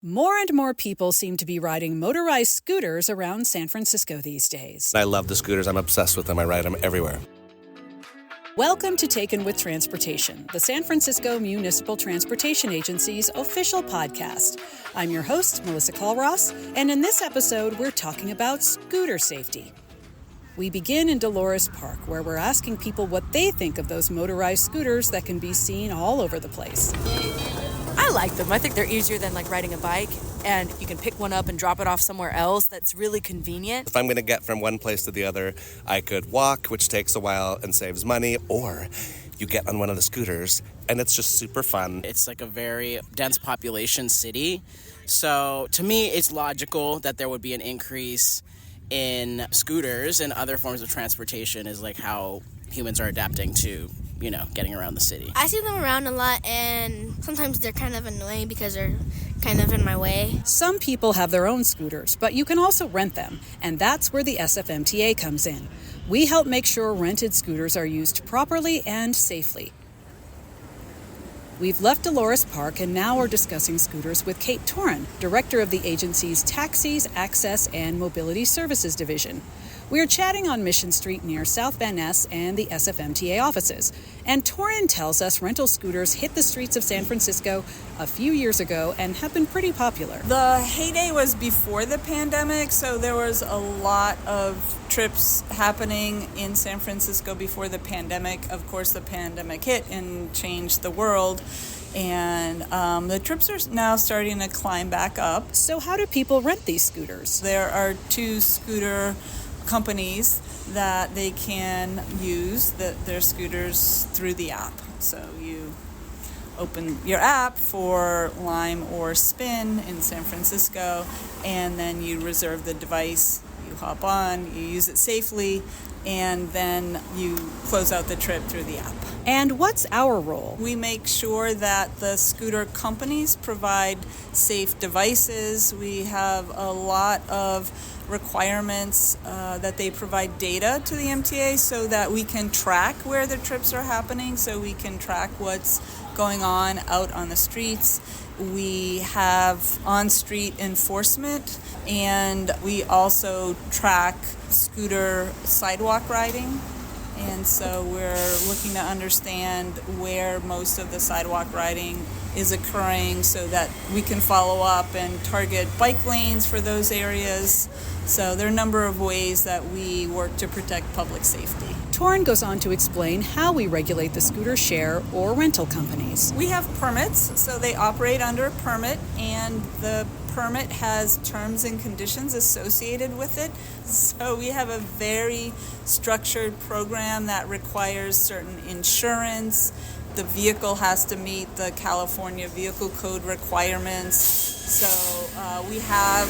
More and more people seem to be riding motorized scooters around San Francisco these days. I love the scooters. I'm obsessed with them. I ride them everywhere. Welcome to Taken with Transportation, the San Francisco Municipal Transportation Agency's official podcast. I'm your host, Melissa Colross, and in this episode, we're talking about scooter safety. We begin in Dolores Park, where we're asking people what they think of those motorized scooters that can be seen all over the place. I like them. I think they're easier than riding a bike, and you can pick one up and drop it off somewhere else. That's really convenient. If I'm going to get from one place to the other, I could walk, which takes a while and saves money, or you get on one of the scooters and it's just super fun. It's like a very dense population city. So to me, it's logical that there would be an increase in scooters and other forms of transportation is like how humans are adapting to, getting around the city. I see them around a lot, and sometimes they're kind of annoying because they're kind of in my way. Some people have their own scooters, but you can also rent them, and that's where the SFMTA comes in. We help make sure rented scooters are used properly and safely. We've left Dolores Park and now are discussing scooters with Kate Toran, director of the agency's Taxis, Access, and Mobility Services Division. We are chatting on Mission Street near South Van Ness and the SFMTA offices. And Toran tells us rental scooters hit the streets of San Francisco a few years ago and have been pretty popular. The heyday was before the pandemic, so there was a lot of trips happening in San Francisco before the pandemic. Of course, the pandemic hit and changed the world. And the trips are now starting to climb back up. So how do people rent these scooters? There are two scooter companies that they can use their scooters through the app. So you open your app for Lime or Spin in San Francisco, and then you reserve the device. You hop on, you use it safely, and then you close out the trip through the app. And what's our role? We make sure that the scooter companies provide safe devices. We have a lot of requirements that they provide data to the MTA so that we can track where the trips are happening, so we can track what's going on out on the streets. We have on-street enforcement, and we also track scooter sidewalk riding. And so we're looking to understand where most of the sidewalk riding is occurring so that we can follow up and target bike lanes for those areas. So there are a number of ways that we work to protect public safety. Toran goes on to explain how we regulate the scooter share or rental companies. We have permits, so they operate under a permit, and the permit has terms and conditions associated with it. So we have a very structured program that requires certain insurance. The vehicle has to meet the California Vehicle Code requirements. So we have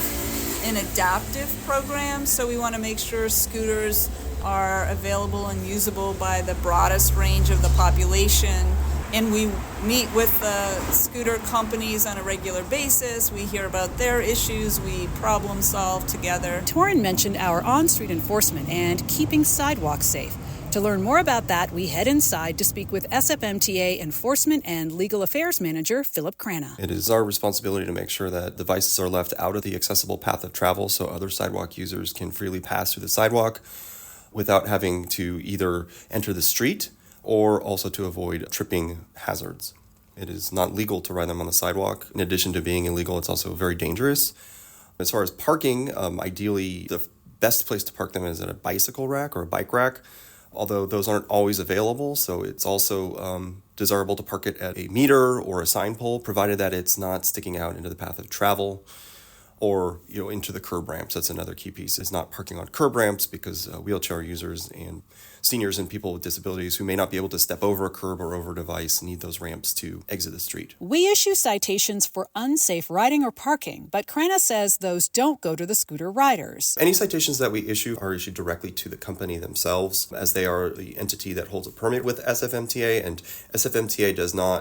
an adaptive program, so we want to make sure scooters are available and usable by the broadest range of the population. And we meet with the scooter companies on a regular basis. We hear about their issues. We problem solve together. Toran mentioned our on-street enforcement and keeping sidewalks safe. To learn more about that, we head inside to speak with SFMTA Enforcement and Legal Affairs Manager Philip Cranna. It is our responsibility to make sure that devices are left out of the accessible path of travel so other sidewalk users can freely pass through the sidewalk without having to either enter the street or also to avoid tripping hazards. It is not legal to ride them on the sidewalk. In addition to being illegal, it's also very dangerous. As far as parking, ideally the best place to park them is at a bicycle rack or a bike rack, although those aren't always available. So it's also desirable to park it at a meter or a sign pole, provided that it's not sticking out into the path of travel or into the curb ramps. That's another key piece, is not parking on curb ramps, because wheelchair users and seniors and people with disabilities who may not be able to step over a curb or over a device need those ramps to exit the street. We issue citations for unsafe riding or parking, but Cranna says those don't go to the scooter riders. Any citations that we issue are issued directly to the company themselves, as they are the entity that holds a permit with SFMTA, and SFMTA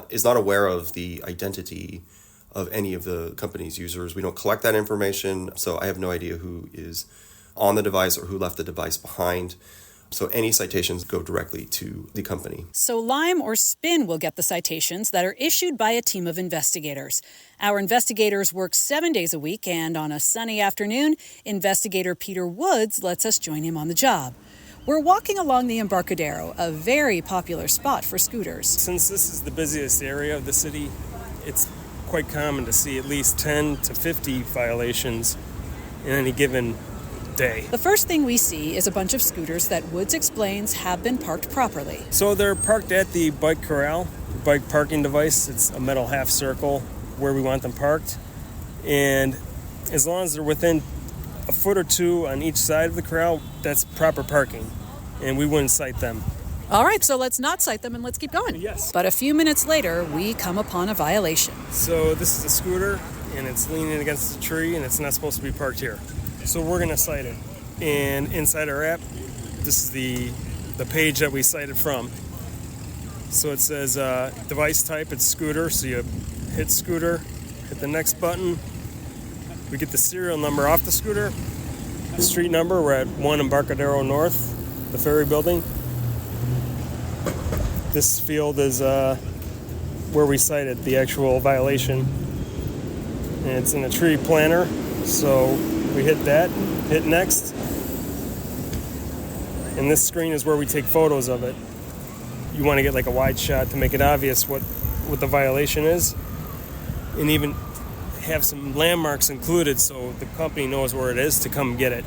is not aware of the identity of any of the company's users. We don't collect that information, so I have no idea who is on the device or who left the device behind. So any citations go directly to the company. So Lime or Spin will get the citations that are issued by a team of investigators. Our investigators work 7 days a week, and on a sunny afternoon, investigator Peter Woods lets us join him on the job. We're walking along the Embarcadero, a very popular spot for scooters. Since this is the busiest area of the city, it's quite common to see at least 10 to 50 violations in any given day. The first thing we see is a bunch of scooters that Woods explains have been parked properly. So they're parked at the bike corral, bike parking device. It's a metal half circle where we want them parked. And as long as they're within a foot or two on each side of the corral, that's proper parking. And we wouldn't cite them. All right, so let's not cite them and let's keep going. Yes. But a few minutes later, we come upon a violation. So this is a scooter, and it's leaning against a tree, and it's not supposed to be parked here. So we're going to cite it. And inside our app, this is the page that we cited from. So it says device type, it's scooter. So you hit scooter, hit the next button. We get the serial number off the scooter. The street number, we're at 1 Embarcadero North, the ferry building. This field is where we cited the actual violation. And it's in a tree planter, so we hit that, hit next. And this screen is where we take photos of it. You want to get like a wide shot to make it obvious what the violation is. And even have some landmarks included so the company knows where it is to come get it.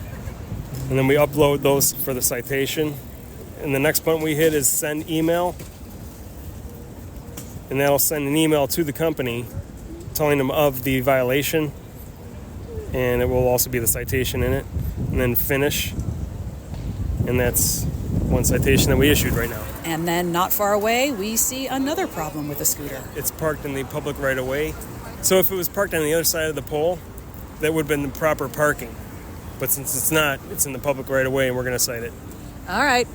And then we upload those for the citation. And the next button we hit is send email. And that'll send an email to the company telling them of the violation. And it will also be the citation in it. And then finish. And that's one citation that we issued right now. And then not far away, we see another problem with a scooter. It's parked in the public right-of-way. So if it was parked on the other side of the pole, that would have been the proper parking. But since it's not, it's in the public right-of-way, and we're going to cite it. All right,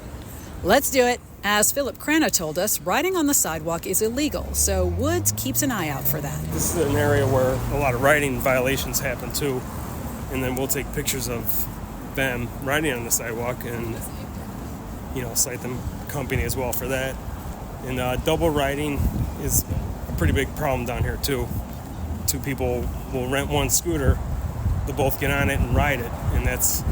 let's do it. As Philip Cranna told us, riding on the sidewalk is illegal, so Woods keeps an eye out for that. This is an area where a lot of riding violations happen too, and then we'll take pictures of them riding on the sidewalk and, cite the company as well for that. And double riding is a pretty big problem down here too. Two people will rent one scooter, they'll both get on it and ride it, and that's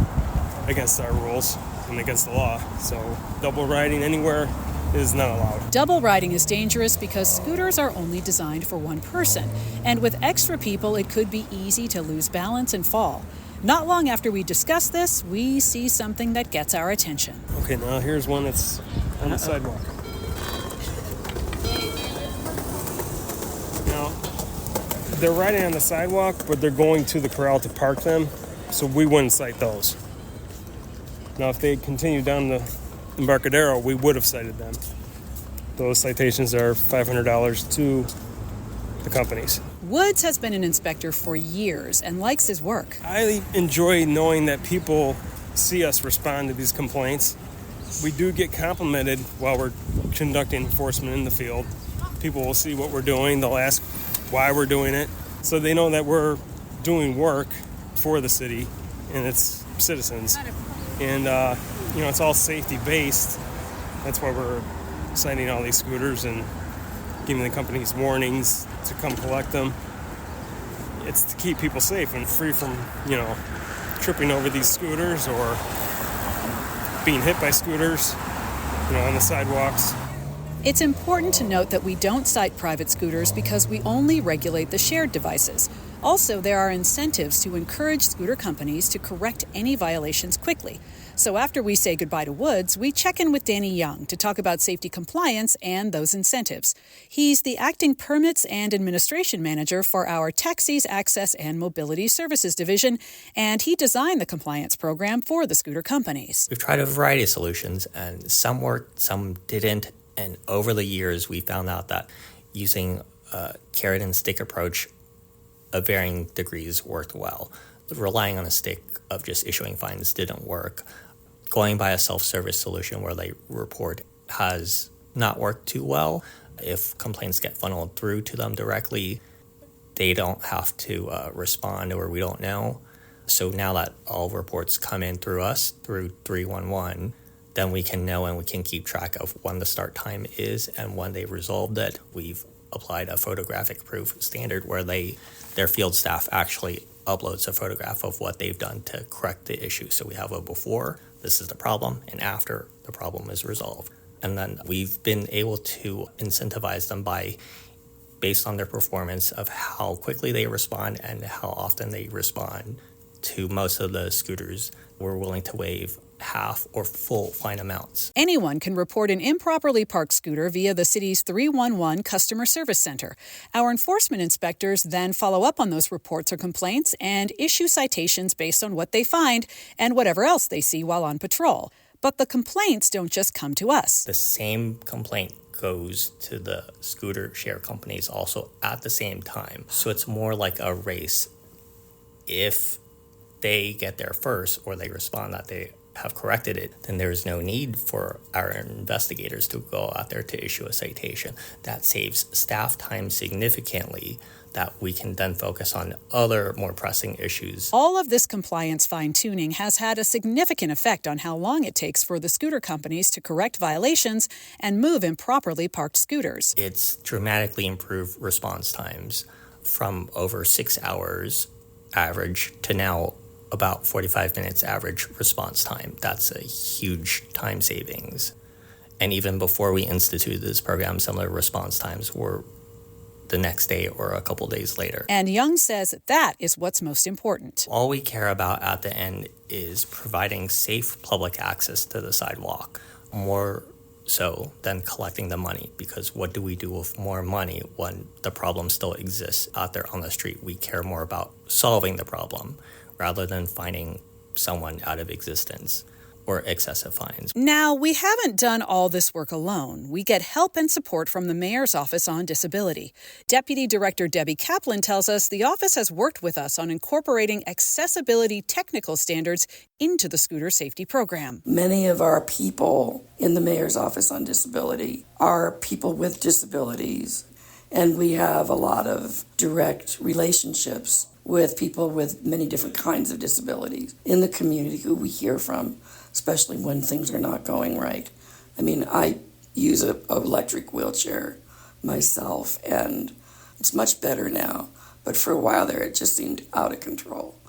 against our rules and against the law. So double riding anywhere is not allowed. Double riding is dangerous because scooters are only designed for one person, and with extra people, it could be easy to lose balance and fall. Not long after we discuss this, we see something that gets our attention. Okay, now here's one that's on the sidewalk. Now, they're riding on the sidewalk, but they're going to the corral to park them, so we wouldn't cite those. Now, if they continue down the Embarcadero, we would have cited them. Those citations are $500 to the companies. Woods has been an inspector for years and likes his work. I enjoy knowing that people see us respond to these complaints. We do get complimented while we're conducting enforcement in the field. People will see what we're doing. They'll ask why we're doing it. So they know that we're doing work for the city and its citizens. And, it's all safety-based. That's why we're citing all these scooters and giving the companies warnings to come collect them. It's to keep people safe and free from, tripping over these scooters or being hit by scooters, on the sidewalks. It's important to note that we don't cite private scooters because we only regulate the shared devices. Also, there are incentives to encourage scooter companies to correct any violations quickly. So after we say goodbye to Woods, we check in with Danny Yeung to talk about safety compliance and those incentives. He's the acting permits and administration manager for our Taxis, Access, and Mobility Services division, and he designed the compliance program for the scooter companies. We've tried a variety of solutions, and some worked, some didn't. And over the years, we found out that using a carrot and stick approach of varying degrees worked well. Relying on a stick of just issuing fines didn't work. Going by a self-service solution where they report has not worked too well. If complaints get funneled through to them directly, they don't have to respond, or we don't know. So now that all reports come in through us, through 311, then we can know and we can keep track of when the start time is and when they resolved it. We've applied a photographic proof standard where their field staff actually uploads a photograph of what they've done to correct the issue. So we have a before, this is the problem, and after the problem is resolved. And then we've been able to incentivize them based on their performance of how quickly they respond and how often they respond to most of the scooters. We're willing to waive half or full fine amounts. Anyone can report an improperly parked scooter via the city's 311 Customer Service Center. Our enforcement inspectors then follow up on those reports or complaints and issue citations based on what they find and whatever else they see while on patrol. But the complaints don't just come to us. The same complaint goes to the scooter share companies also at the same time. So it's more like a race. If they get there first or they respond that they have corrected it, then there's no need for our investigators to go out there to issue a citation. That saves staff time significantly that we can then focus on other more pressing issues. All of this compliance fine-tuning has had a significant effect on how long it takes for the scooter companies to correct violations and move improperly parked scooters. It's dramatically improved response times from over 6 hours average to now about 45 minutes average response time. That's a huge time savings. And even before we instituted this program, some of the response times were the next day or a couple days later. And Yeung says that is what's most important. All we care about at the end is providing safe public access to the sidewalk, more so than collecting the money, because what do we do with more money when the problem still exists out there on the street? We care more about solving the problem rather than finding someone out of existence or excessive fines. Now, we haven't done all this work alone. We get help and support from the Mayor's Office on Disability. Deputy Director Debbie Kaplan tells us the office has worked with us on incorporating accessibility technical standards into the scooter safety program. Many of our people in the Mayor's Office on Disability are people with disabilities, and we have a lot of direct relationships with people with many different kinds of disabilities in the community who we hear from, especially when things are not going right. I mean, I use an electric wheelchair myself, and it's much better now. But for a while there, it just seemed out of control.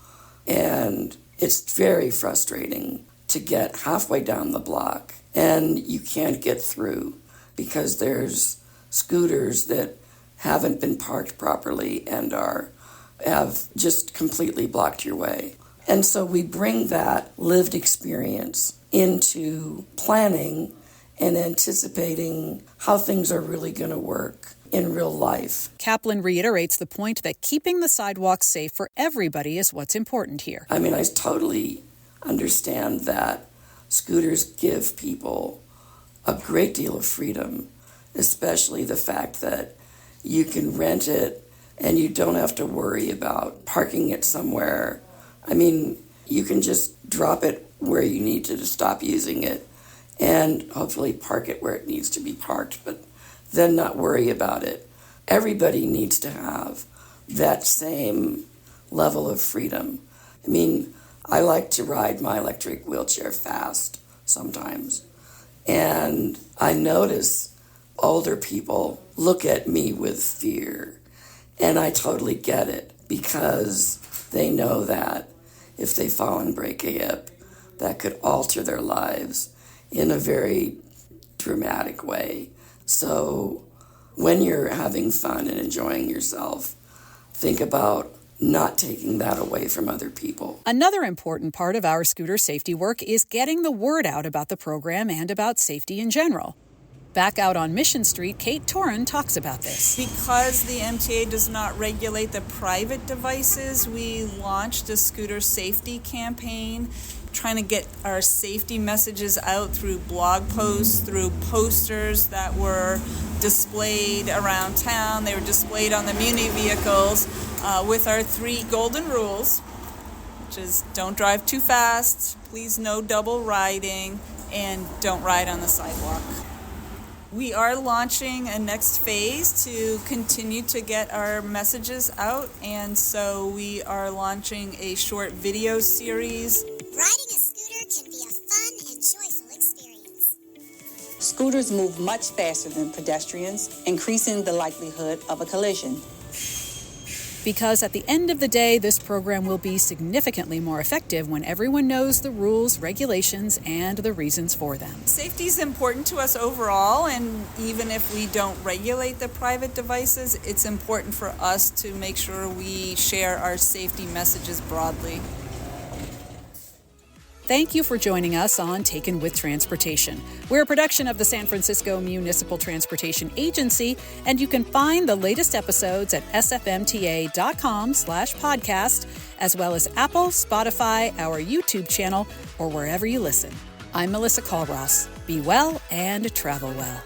And it's very frustrating to get halfway down the block, and you can't get through because there's scooters that haven't been parked properly and have just completely blocked your way. And so we bring that lived experience into planning and anticipating how things are really going to work in real life. Kaplan reiterates the point that keeping the sidewalks safe for everybody is what's important here. I mean, I totally understand that scooters give people a great deal of freedom, especially the fact that you can rent it and you don't have to worry about parking it somewhere. I mean, you can just drop it where you need to stop using it and hopefully park it where it needs to be parked, but then not worry about it. Everybody needs to have that same level of freedom. I mean, I like to ride my electric wheelchair fast sometimes, and I notice older people look at me with fear. And I totally get it because they know that if they fall and break a hip, that could alter their lives in a very dramatic way. So when you're having fun and enjoying yourself, think about not taking that away from other people. Another important part of our scooter safety work is getting the word out about the program and about safety in general. Back out on Mission Street, Kate Toran talks about this. Because the MTA does not regulate the private devices, we launched a scooter safety campaign, trying to get our safety messages out through blog posts, through posters that were displayed around town. They were displayed on the Muni vehicles with our 3 golden rules, which is don't drive too fast, please no double riding, and don't ride on the sidewalk. We are launching a next phase to continue to get our messages out, and so we are launching a short video series. Riding a scooter can be a fun and joyful experience. Scooters move much faster than pedestrians, increasing the likelihood of a collision. Because at the end of the day, this program will be significantly more effective when everyone knows the rules, regulations, and the reasons for them. Safety is important to us overall, and even if we don't regulate the private devices, it's important for us to make sure we share our safety messages broadly. Thank you for joining us on Taken with Transportation. We're a production of the San Francisco Municipal Transportation Agency, and you can find the latest episodes at sfmta.com/podcast, as well as Apple, Spotify, our YouTube channel, or wherever you listen. I'm Melissa Callross. Be well and travel well.